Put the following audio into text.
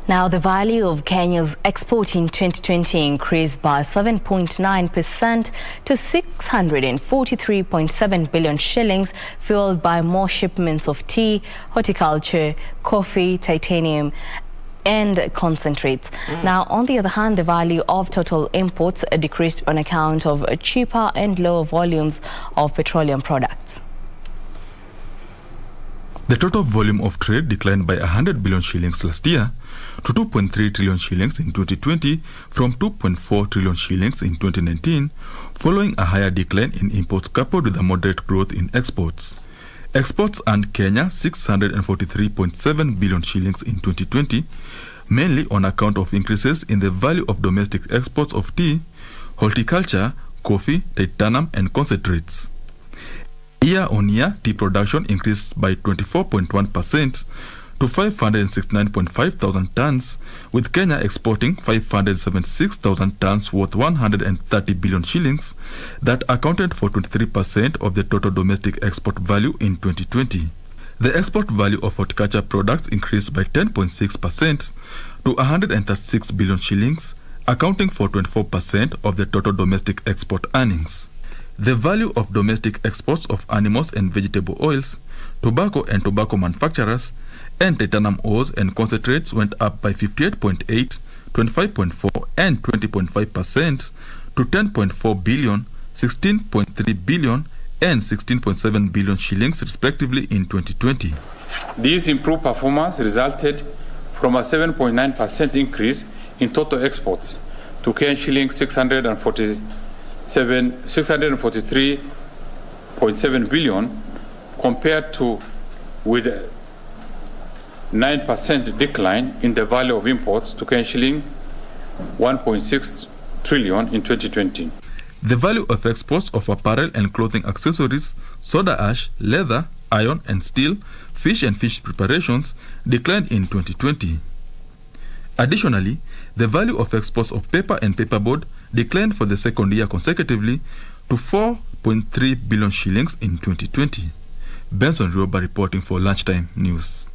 Now, the value of Kenya's export in 2020 increased by 7.9% to 643.7 billion shillings, fueled by more shipments of tea, horticulture, coffee, titanium, and concentrates. Now, on the other hand, the value of total imports decreased on account of cheaper and lower volumes of petroleum products. The total volume of trade declined by 100 billion shillings last year to 2.3 trillion shillings in 2020 from 2.4 trillion shillings in 2019, following a higher decline in imports coupled with a moderate growth in exports. Exports earned Kenya 643.7 billion shillings in 2020, mainly on account of increases in the value of domestic exports of tea, horticulture, coffee, titanium, and concentrates. Year-on-year, tea production increased by 24.1% to 569.5 thousand tons, with Kenya exporting 576,000 tons worth 130 billion shillings that accounted for 23% of the total domestic export value in 2020. The export value of horticulture products increased by 10.6% to 136 billion shillings, accounting for 24% of the total domestic export earnings. The value of domestic exports of animals and vegetable oils, tobacco and tobacco manufacturers, and titanium ores and concentrates went up by 58.8%, 25.4%, and 20.5% to 10.4 billion, 16.3 billion, and 16.7 billion shillings respectively in 2020. This improved performance resulted from a 7.9% increase in total exports to Kenyan shillings 643.7 billion, compared to with a 9% decline in the value of imports to Kenyan shilling 1.6 trillion in 2020. The value of exports of apparel and clothing accessories, soda ash, leather, iron and steel, fish and fish preparations declined in 2020. Additionally, the value of exports of paper and paperboard declined for the second year consecutively to 4.3 billion shillings in 2020. Benson Rioba reporting for Lunchtime News.